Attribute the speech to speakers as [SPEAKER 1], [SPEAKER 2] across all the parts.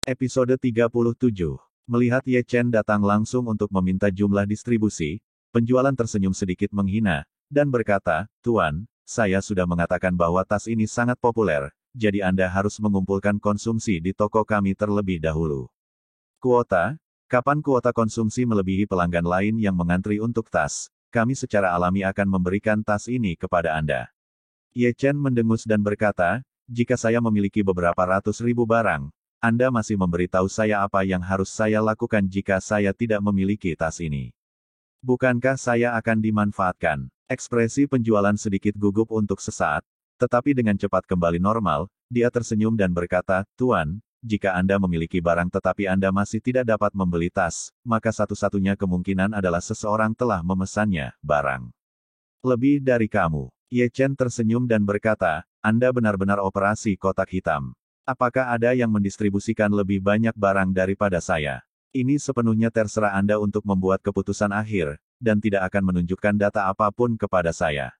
[SPEAKER 1] Episode 37. Melihat Ye Chen datang langsung untuk meminta jumlah distribusi, penjualan tersenyum sedikit menghina, dan berkata, "Tuan, saya sudah mengatakan bahwa tas ini sangat populer, jadi Anda harus mengumpulkan konsumsi di toko kami terlebih dahulu." Kuota? Kapan kuota konsumsi melebihi pelanggan lain yang mengantri untuk tas, kami secara alami akan memberikan tas ini kepada Anda. Ye Chen mendengus dan berkata, "Jika saya memiliki beberapa ratus ribu barang, Anda masih memberitahu saya apa yang harus saya lakukan jika saya tidak memiliki tas ini. Bukankah saya akan dimanfaatkan?" Ekspresi penjualan sedikit gugup untuk sesaat, tetapi dengan cepat kembali normal, dia tersenyum dan berkata, "Tuan, jika Anda memiliki barang tetapi Anda masih tidak dapat membeli tas, maka satu-satunya kemungkinan adalah seseorang telah memesannya, barang lebih dari kamu." Ye Chen tersenyum dan berkata, "Anda benar-benar operasi kotak hitam. Apakah ada yang mendistribusikan lebih banyak barang daripada saya? Ini sepenuhnya terserah Anda untuk membuat keputusan akhir, dan tidak akan menunjukkan data apapun kepada saya.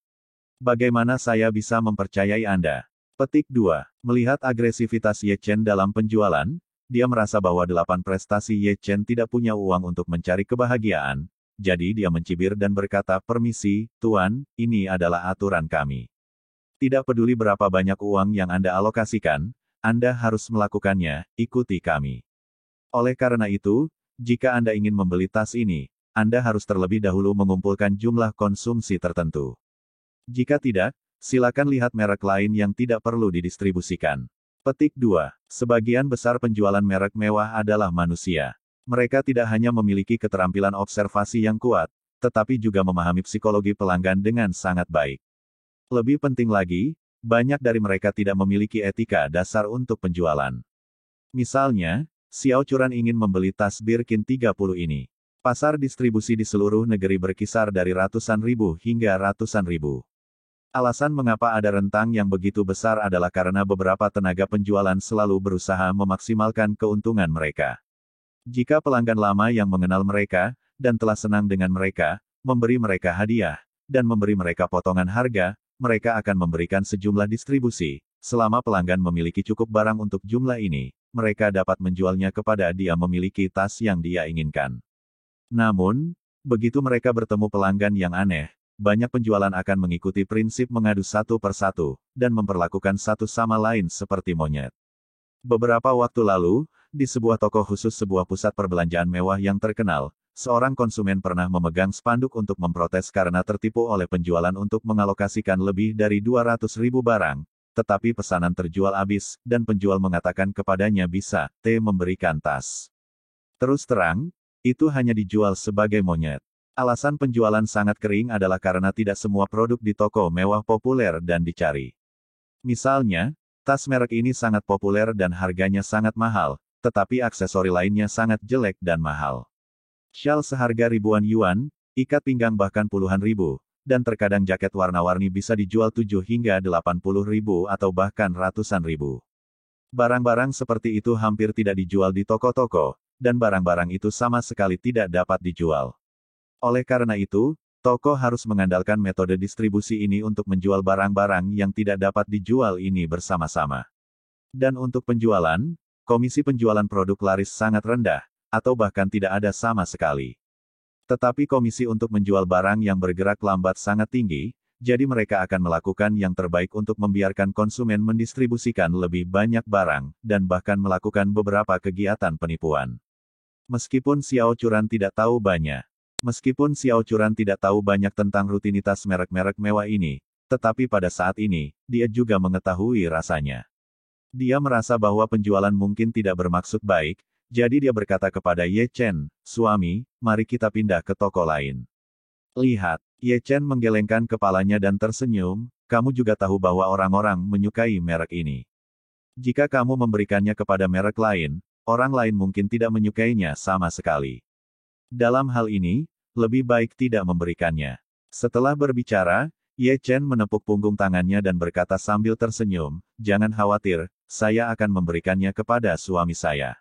[SPEAKER 1] Bagaimana saya bisa mempercayai Anda?" Petik 2. Melihat agresivitas Ye Chen dalam penjualan, dia merasa bahwa 8 prestasi Ye Chen tidak punya uang untuk mencari kebahagiaan, jadi dia mencibir dan berkata, "Permisi, Tuan, ini adalah aturan kami. Tidak peduli berapa banyak uang yang Anda alokasikan, Anda harus melakukannya, ikuti kami. Oleh karena itu, jika Anda ingin membeli tas ini, Anda harus terlebih dahulu mengumpulkan jumlah konsumsi tertentu. Jika tidak, silakan lihat merek lain yang tidak perlu didistribusikan." Petik 2. Sebagian besar penjualan merek mewah adalah manusia. Mereka tidak hanya memiliki keterampilan observasi yang kuat, tetapi juga memahami psikologi pelanggan dengan sangat baik. Lebih penting lagi, banyak dari mereka tidak memiliki etika dasar untuk penjualan. Misalnya, Xiao Churan ingin membeli tas Birkin 30 ini. Pasar distribusi di seluruh negeri berkisar dari ratusan ribu hingga ratusan ribu. Alasan mengapa ada rentang yang begitu besar adalah karena beberapa tenaga penjualan selalu berusaha memaksimalkan keuntungan mereka. Jika pelanggan lama yang mengenal mereka, dan telah senang dengan mereka, memberi mereka hadiah, dan memberi mereka potongan harga, mereka akan memberikan sejumlah distribusi. Selama pelanggan memiliki cukup barang untuk jumlah ini, mereka dapat menjualnya kepada dia memiliki tas yang dia inginkan. Namun, begitu mereka bertemu pelanggan yang aneh, banyak penjualan akan mengikuti prinsip mengadu satu persatu, dan memperlakukan satu sama lain seperti monyet. Beberapa waktu lalu, di sebuah toko khusus sebuah pusat perbelanjaan mewah yang terkenal, seorang konsumen pernah memegang spanduk untuk memprotes karena tertipu oleh penjualan untuk mengalokasikan lebih dari 200.000 barang, tetapi pesanan terjual habis, dan penjual mengatakan kepadanya bisa, memberikan tas. Terus terang, itu hanya dijual sebagai monyet. Alasan penjualan sangat kering adalah karena tidak semua produk di toko mewah populer dan dicari. Misalnya, tas merek ini sangat populer dan harganya sangat mahal, tetapi aksesori lainnya sangat jelek dan mahal. Syal seharga ribuan yuan, ikat pinggang bahkan puluhan ribu, dan terkadang jaket warna-warni bisa dijual 7 hingga 80 ribu atau bahkan ratusan ribu. Barang-barang seperti itu hampir tidak dijual di toko-toko, dan barang-barang itu sama sekali tidak dapat dijual. Oleh karena itu, toko harus mengandalkan metode distribusi ini untuk menjual barang-barang yang tidak dapat dijual ini bersama-sama. Dan untuk penjualan, komisi penjualan produk laris sangat rendah, atau bahkan tidak ada sama sekali. Tetapi komisi untuk menjual barang yang bergerak lambat sangat tinggi, jadi mereka akan melakukan yang terbaik untuk membiarkan konsumen mendistribusikan lebih banyak barang, dan bahkan melakukan beberapa kegiatan penipuan. Meskipun Xiao Churan tidak tahu banyak tentang rutinitas merek-merek mewah ini, tetapi pada saat ini, dia juga mengetahui rasanya. Dia merasa bahwa penjualan mungkin tidak bermaksud baik, jadi dia berkata kepada Ye Chen, "Suami, mari kita pindah ke toko lain." Lihat, Ye Chen menggelengkan kepalanya dan tersenyum, "Kamu juga tahu bahwa orang-orang menyukai merek ini. Jika kamu memberikannya kepada merek lain, orang lain mungkin tidak menyukainya sama sekali. Dalam hal ini, lebih baik tidak memberikannya." Setelah berbicara, Ye Chen menepuk punggung tangannya dan berkata sambil tersenyum, "Jangan khawatir, saya akan memberikannya kepada suami saya."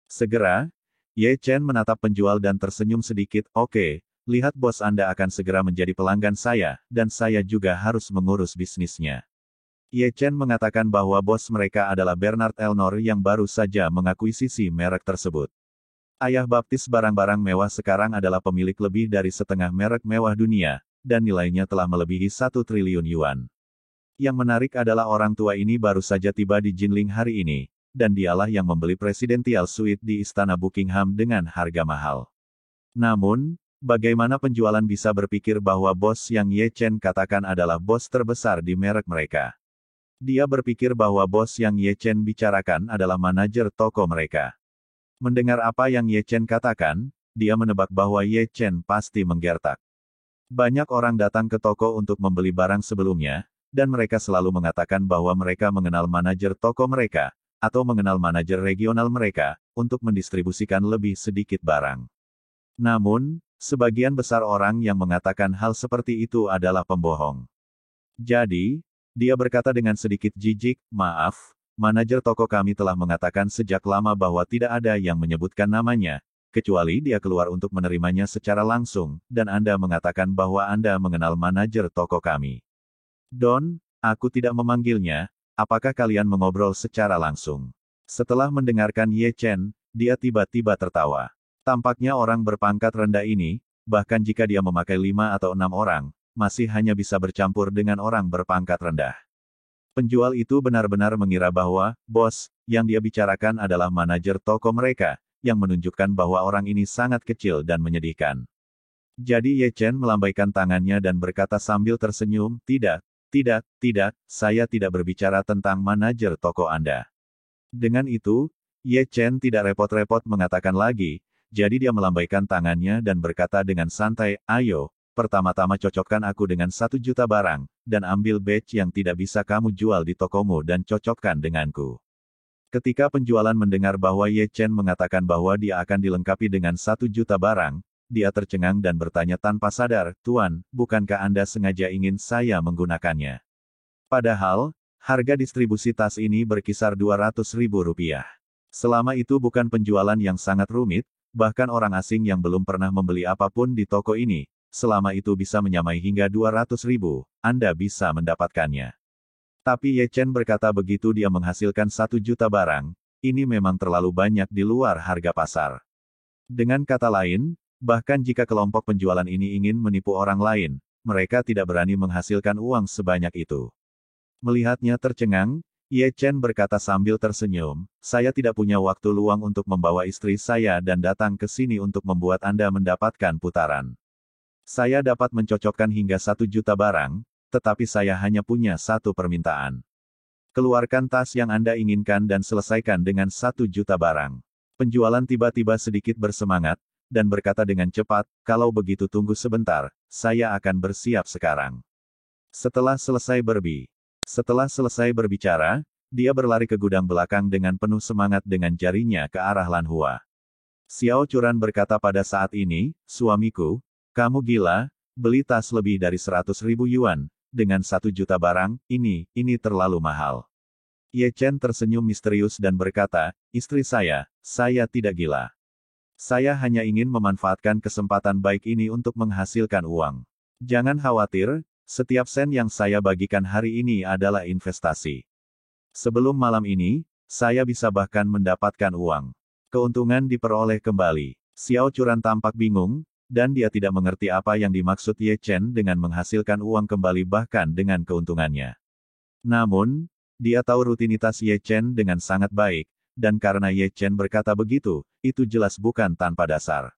[SPEAKER 1] Segera, Ye Chen menatap penjual dan tersenyum sedikit, "Oke, lihat bos Anda akan segera menjadi pelanggan saya, dan saya juga harus mengurus bisnisnya." Ye Chen mengatakan bahwa bos mereka adalah Bernard Elnor yang baru saja mengakuisisi merek tersebut. Ayah baptis barang-barang mewah sekarang adalah pemilik lebih dari setengah merek mewah dunia, dan nilainya telah melebihi 1 triliun yuan. Yang menarik adalah orang tua ini baru saja tiba di Jinling hari ini, dan dialah yang membeli Presidential Suite di Istana Buckingham dengan harga mahal. Namun, bagaimana penjualan bisa berpikir bahwa bos yang Ye Chen katakan adalah bos terbesar di merek mereka? Dia berpikir bahwa bos yang Ye Chen bicarakan adalah manajer toko mereka. Mendengar apa yang Ye Chen katakan, dia menebak bahwa Ye Chen pasti menggertak. Banyak orang datang ke toko untuk membeli barang sebelumnya, dan mereka selalu mengatakan bahwa mereka mengenal manajer toko mereka, atau mengenal manajer regional mereka, untuk mendistribusikan lebih sedikit barang. Namun, sebagian besar orang yang mengatakan hal seperti itu adalah pembohong. Jadi, dia berkata dengan sedikit jijik, "Maaf, manajer toko kami telah mengatakan sejak lama bahwa tidak ada yang menyebutkan namanya, kecuali dia keluar untuk menerimanya secara langsung, dan Anda mengatakan bahwa Anda mengenal manajer toko kami. Don, aku tidak memanggilnya, apakah kalian mengobrol secara langsung?" Setelah mendengarkan Ye Chen, dia tiba-tiba tertawa. Tampaknya orang berpangkat rendah ini, bahkan jika dia memakai 5 atau 6 orang, masih hanya bisa bercampur dengan orang berpangkat rendah. Penjual itu benar-benar mengira bahwa, bos, yang dia bicarakan adalah manajer toko mereka, yang menunjukkan bahwa orang ini sangat kecil dan menyedihkan. Jadi Ye Chen melambaikan tangannya dan berkata sambil tersenyum, "Tidak, saya tidak berbicara tentang manajer toko Anda." Dengan itu, Ye Chen tidak repot-repot mengatakan lagi, jadi dia melambaikan tangannya dan berkata dengan santai, "Ayo, pertama-tama cocokkan aku dengan 1 juta barang, dan ambil badge yang tidak bisa kamu jual di tokomu dan cocokkan denganku." Ketika penjualan mendengar bahwa Ye Chen mengatakan bahwa dia akan dilengkapi dengan 1 juta barang, dia tercengang dan bertanya tanpa sadar, "Tuan, bukankah Anda sengaja ingin saya menggunakannya? Padahal, harga distribusi tas ini berkisar Rp200.000. Selama itu bukan penjualan yang sangat rumit, bahkan orang asing yang belum pernah membeli apapun di toko ini, selama itu bisa menyamai hingga 200.000, Anda bisa mendapatkannya." Tapi Ye Chen berkata begitu dia menghasilkan 1 juta barang, ini memang terlalu banyak di luar harga pasar. Dengan kata lain, bahkan jika kelompok penjualan ini ingin menipu orang lain, mereka tidak berani menghasilkan uang sebanyak itu. Melihatnya tercengang, Ye Chen berkata sambil tersenyum, "Saya tidak punya waktu luang untuk membawa istri saya dan datang ke sini untuk membuat Anda mendapatkan putaran. Saya dapat mencocokkan hingga 1 juta barang, tetapi saya hanya punya 1 permintaan. Keluarkan tas yang Anda inginkan dan selesaikan dengan 1 juta barang." Penjualan tiba-tiba sedikit bersemangat, dan berkata dengan cepat, "Kalau begitu tunggu sebentar, saya akan bersiap sekarang." Setelah selesai berbicara, dia berlari ke gudang belakang dengan penuh semangat dengan jarinya ke arah Lan Hua. Xiao Churan berkata pada saat ini, "Suamiku, kamu gila, beli tas lebih dari 100.000 yuan, dengan 1 juta barang, ini terlalu mahal." Ye Chen tersenyum misterius dan berkata, "Istri saya tidak gila. Saya hanya ingin memanfaatkan kesempatan baik ini untuk menghasilkan uang. Jangan khawatir, setiap sen yang saya bagikan hari ini adalah investasi. Sebelum malam ini, saya bisa bahkan mendapatkan uang. Keuntungan diperoleh kembali." Xiao Churan tampak bingung, dan dia tidak mengerti apa yang dimaksud Ye Chen dengan menghasilkan uang kembali bahkan dengan keuntungannya. Namun, dia tahu rutinitas Ye Chen dengan sangat baik, dan karena Ye Chen berkata begitu, itu jelas bukan tanpa dasar.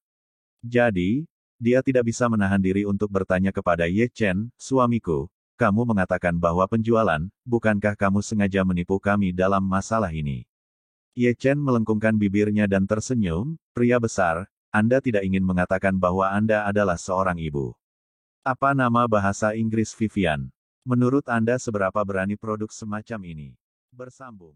[SPEAKER 1] Jadi, dia tidak bisa menahan diri untuk bertanya kepada Ye Chen, "Suamiku, kamu mengatakan bahwa penjualan, bukankah kamu sengaja menipu kami dalam masalah ini?" Ye Chen melengkungkan bibirnya dan tersenyum, "Pria besar, Anda tidak ingin mengatakan bahwa Anda adalah seorang ibu. Apa nama bahasa Inggris Vivian? Menurut Anda seberapa berani produk semacam ini?" Bersambung.